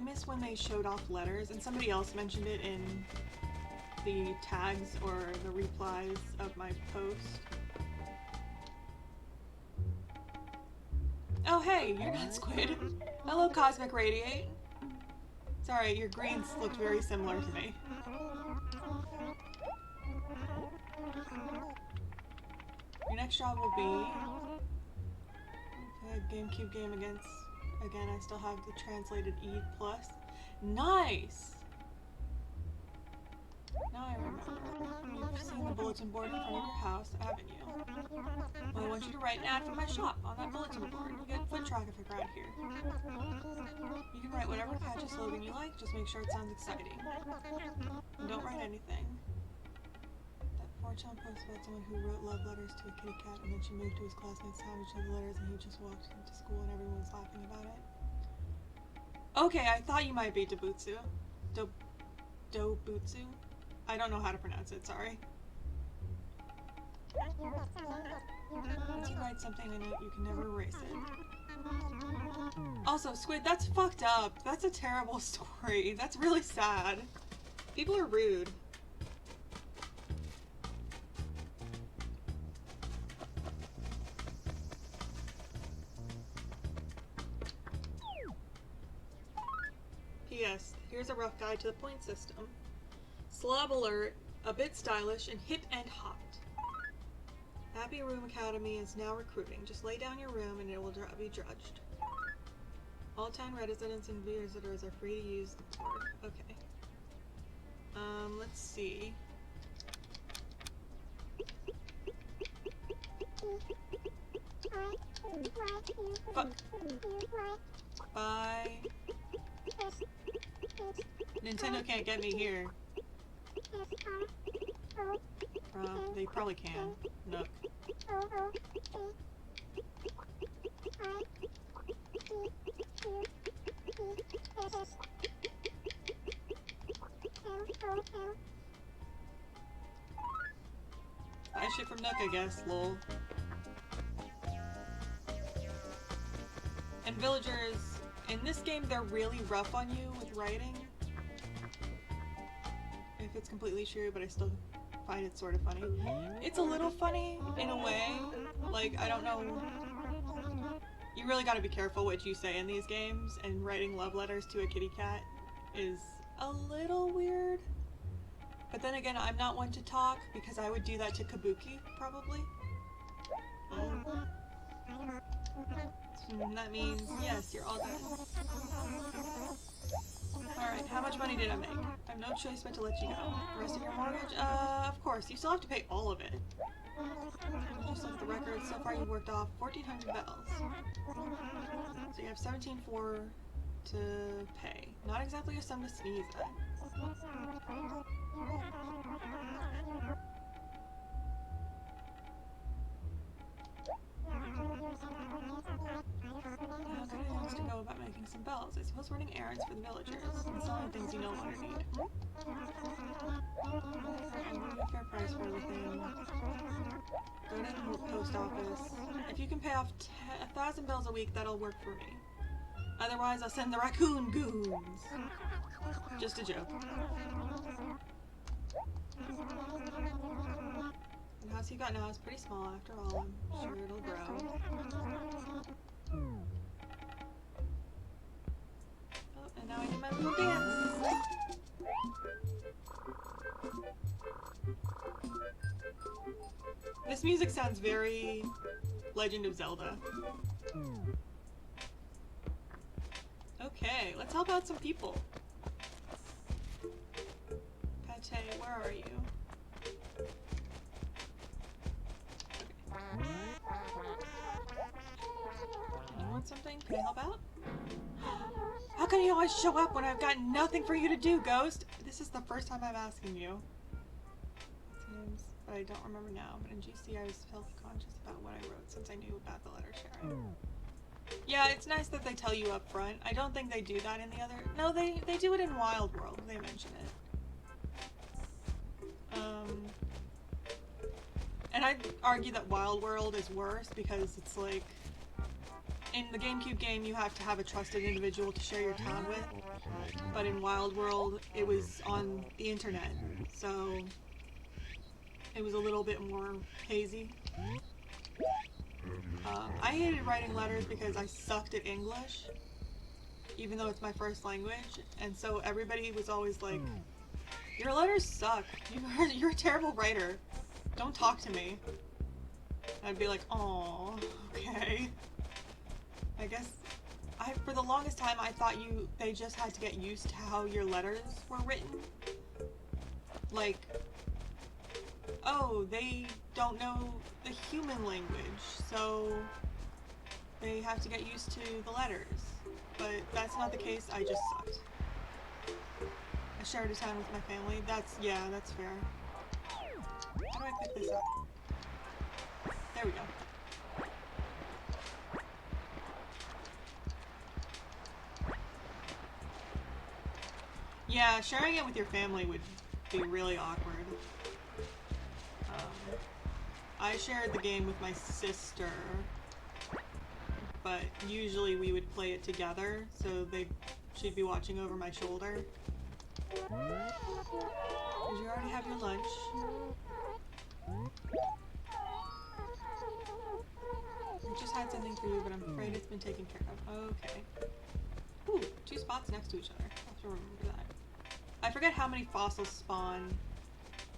miss when they showed off letters, and somebody else mentioned it in the tags or the replies of my post. Oh hey, you're not Squid. Hello, Cosmic Radiate. Sorry, your greens looked very similar to me. Your next job will be a GameCube game against, again, I still have the translated E+. Nice! Now I remember. You've seen the bulletin board in front of your house, haven't you? Well, I want you to write an ad for my shop on that bulletin board. You get foot traffic around here. You can write whatever catchy slogan you like, just make sure it sounds exciting. And don't write anything. That 4chan post about someone who wrote love letters to a kitty cat and then she moved to his classmates' house with the letters and he just walked into school and everyone's laughing about it. Okay, I thought you might be Dobutsu. Dobutsu? I don't know how to pronounce it, sorry. Once you write something in it, you can never erase it. Also, Squid, that's fucked up. That's a terrible story. That's really sad. People are rude. P.S. Here's a rough guide to the point system. Slob alert, a bit stylish and hip and hot. Happy Room Academy is now recruiting. Just lay down your room and it will be judged. All town residents and visitors are free to use the board. Okay. Let's see. Bye. Nintendo can't get me here. They probably can. Nook. Buy shit from Nook, I guess, lol. And villagers, in this game, they're really rough on you with writing. If it's completely true, but I still find it sort of funny. It's a little funny, in a way. Like, I don't know. You really gotta be careful what you say in these games, and writing love letters to a kitty cat is a little weird. But then again, I'm not one to talk, because I would do that to Kabuki, probably. That means, yes, you're all good. Alright, how much money did I make? I have no choice but to let you go. The rest of your mortgage? Of course, you still have to pay all of it. Just look at the records, so far you've worked off 1,400 bells. So you have 17,400 to pay. Not exactly a sum to sneeze at. How can I wants to go about making some bells? I suppose running errands for the villagers and selling things you no longer need. I'll give you a fair price for everything. Go to the post office. If you can pay off 1,000 bells a week, that'll work for me. Otherwise, I'll send the raccoon goons. Just a joke. The house you got now is pretty small after all. I'm sure it'll grow. Oh, and now I do my little dance. This music sounds very Legend of Zelda. Okay, let's help out some people. Pate, where are you? Okay. You want something? Can I help out? How come you always show up when I've got nothing for you to do, Ghost? This is the first time I'm asking you. It seems, but I don't remember now. But in GC I was self-conscious about what I wrote since I knew about the letter sharing. Yeah, it's nice that they tell you up front. I don't think they do that in the other... No, they do it in Wild World. They mention it. And I'd argue that Wild World is worse because it's like... in the GameCube game, you have to have a trusted individual to share your town with, but in Wild World, it was on the internet, so it was a little bit more hazy. I hated writing letters because I sucked at English, even though it's my first language, and so everybody was always like, your letters suck, you're a terrible writer, don't talk to me. I'd be like, oh, okay. I guess, for the longest time I thought they just had to get used to how your letters were written. Like, oh, they don't know the human language, so they have to get used to the letters. But that's not the case, I just sucked. I shared a town with my family, that's fair. How do I pick this up? There we go. Yeah, sharing it with your family would be really awkward. I shared the game with my sister, but usually we would play it together, so she'd be watching over my shoulder. Did you already have your lunch? I just had something for you, but I'm afraid it's been taken care of. Okay. Ooh, 2 spots next to each other. I'll have to remember that. I forget how many fossils spawn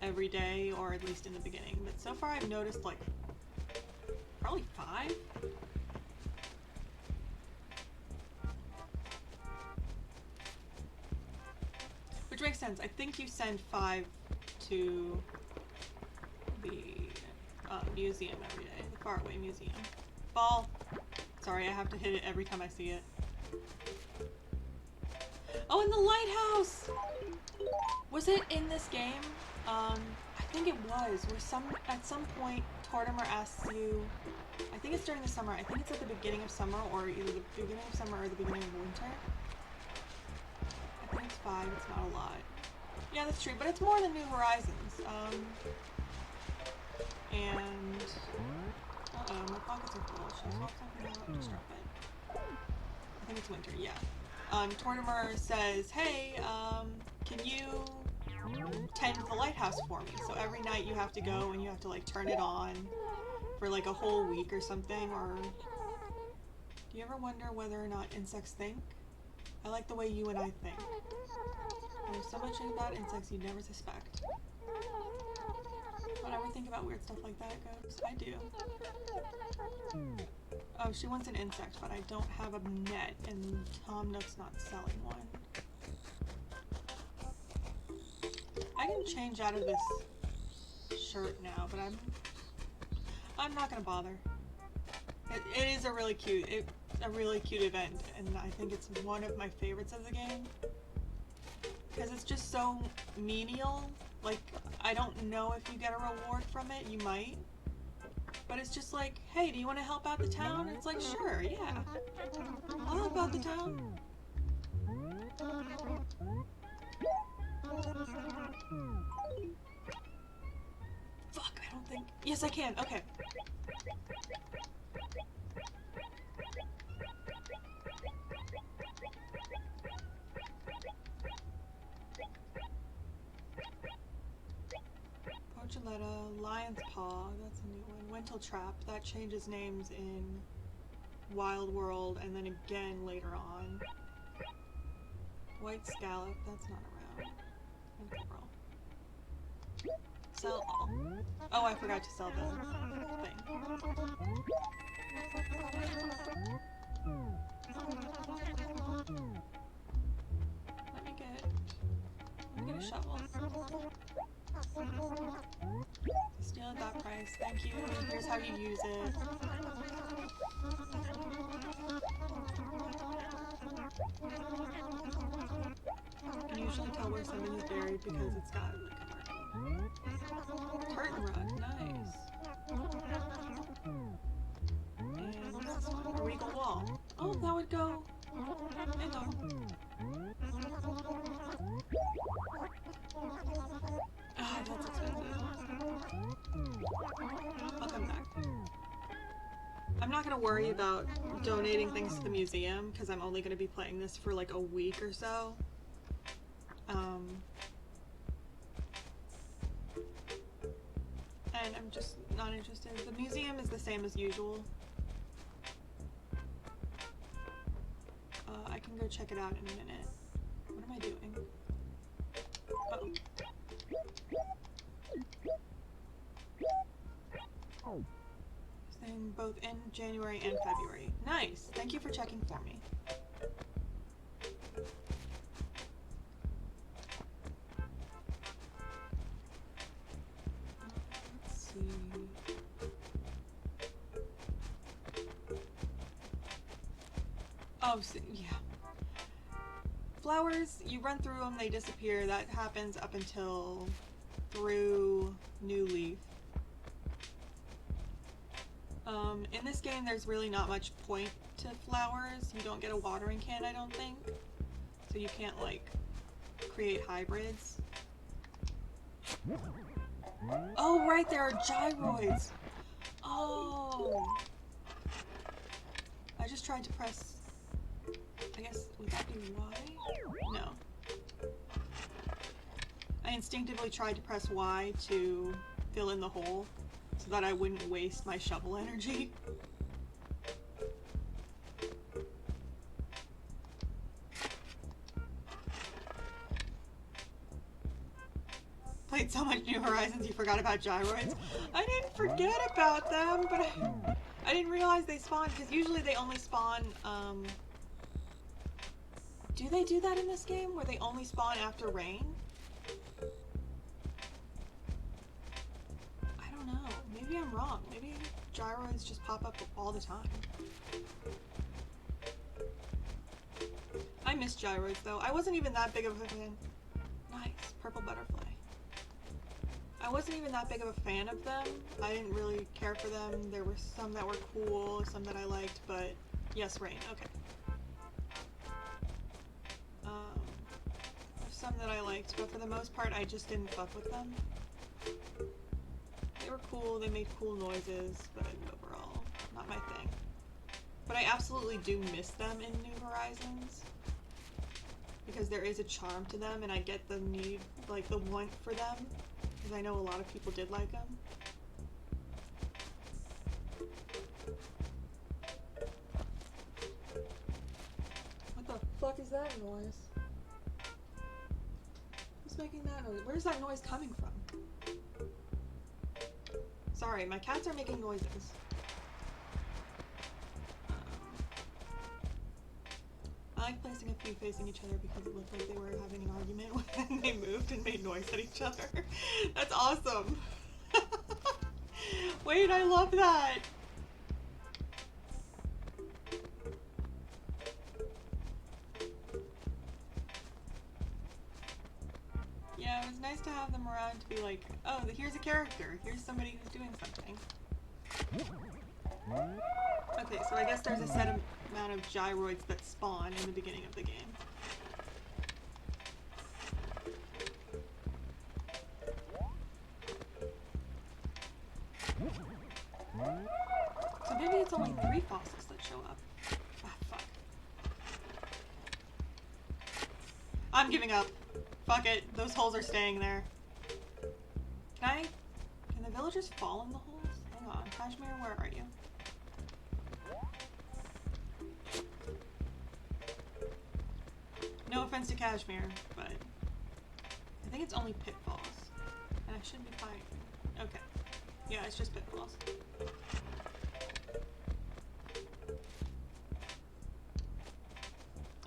every day, or at least in the beginning, but so far I've noticed like probably 5. Which makes sense. I think you send 5 to the museum every day, the faraway museum. Ball. Sorry, I have to hit it every time I see it. Oh, in the lighthouse! Was it in this game? I think it was. At some point, Tortimer asks you, I think it's during the summer, I think it's at the beginning of summer, or either the beginning of summer or the beginning of winter. I think it's 5, it's not a lot. Yeah, that's true, but it's more than New Horizons. And... uh-oh, my pockets are full. Should I swap something out? Just drop it. I think it's winter, yeah. Tortimer says, hey, can you tend the lighthouse for me? So every night you have to go and you have to like turn it on for like a whole week or something, or... Do you ever wonder whether or not insects think? I like the way you and I think. There's so much about insects you'd never suspect. Don't ever think about weird stuff like that, Ghost? I do. Oh, she wants an insect, but I don't have a net, and Tom Nook's not selling one. I can change out of this shirt now, but I'm not gonna bother. It is a really cute event, and I think it's one of my favorites of the game. Because it's just so menial. Like, I don't know if you get a reward from it, you might. But it's just like, hey, do you want to help out the town? It's like, sure, yeah. I'll help out the town. Fuck, I don't think... Yes, I can, okay. Pochiletta, Lion's Paw, that's a new one. Wintel Trap, that changes names in Wild World and then again later on. White Scallop, that's not around. And Coral. Sell all. Oh, I forgot to sell the thing. Let me get a shovel. Steal at that price. Thank you. Here's how you use it. You can usually tell where something is buried because it's got like a curtain rug. Nice. And what's this one? A regal wall. Oh, that would go. Hang on. Ah, that's expensive. I'll come back. I'm not gonna worry about donating things to the museum because I'm only gonna be playing this for like a week or so. And I'm just not interested. The museum is the same as usual. I can go check it out in a minute. What am I doing? Uh-oh. Saying both in January and February. Nice! Thank you for checking for me. Let's see. Oh, so, yeah. Flowers, you run through them, they disappear. That happens up until through New Leaf. In this game, there's really not much point to flowers. You don't get a watering can, I don't think. So you can't, like, create hybrids. Oh, right, there are gyroids! Oh! I just tried to press... I guess, would that be Y? No. I instinctively tried to press Y to fill in the hole so that I wouldn't waste my shovel energy. Played so much New Horizons you forgot about gyroids. I didn't forget about them, but I didn't realize they spawned, because usually they only spawn, do they do that in this game, where they only spawn after rain? I don't know. Maybe I'm wrong. Maybe gyroids just pop up all the time. I miss gyroids, though. I wasn't even that big of a fan. Nice. Purple butterfly. I wasn't even that big of a fan of them. I didn't really care for them. There were some that were cool, some that I liked, but yes, rain. Okay. There's some that I liked, but for the most part, I just didn't fuck with them. They were cool, they made cool noises, but overall, not my thing. But I absolutely do miss them in New Horizons, because there is a charm to them, and I get the need, like, the want for them, because I know a lot of people did like them. What the fuck is that noise? Who's making that noise? Where's that noise coming from? Sorry, my cats are making noises. I like placing a few facing each other because it looked like they were having an argument when they moved and made noise at each other. That's awesome. Wait, I love that. Yeah, it was nice to have them around to be like, oh, here's a character. Here's somebody who's doing something. Okay, so I guess there's a set amount of gyroids that spawn in the beginning of the game. So maybe it's only 3 fossils that show up. Ah, fuck. I'm giving up. Fuck it. Those holes are staying there. Can the villagers fall in the holes? Hang on. Kashmir, where are you? No offense to Kashmir, but I think it's only pitfalls. And I should be fine. Okay. Yeah, it's just pitfalls.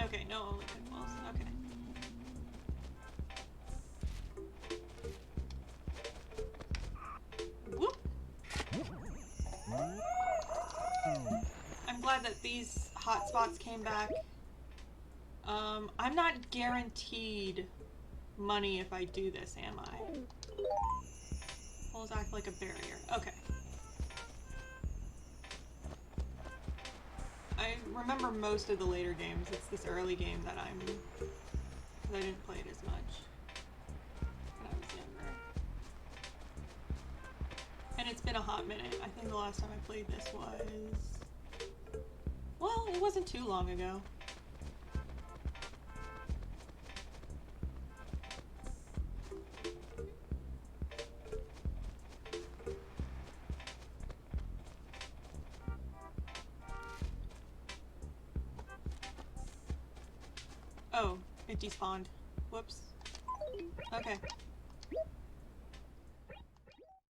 Okay, no, only pitfalls. Okay. Whoop! I'm glad that these hotspots came back. I'm not guaranteed money if I do this, am I? Holes act like a barrier. Okay. I remember most of the later games. It's this early game that because I didn't play it as much when I was younger. And it's been a hot minute. I think the last time I played this was wasn't too long ago. Oh, it despawned. Whoops. Okay.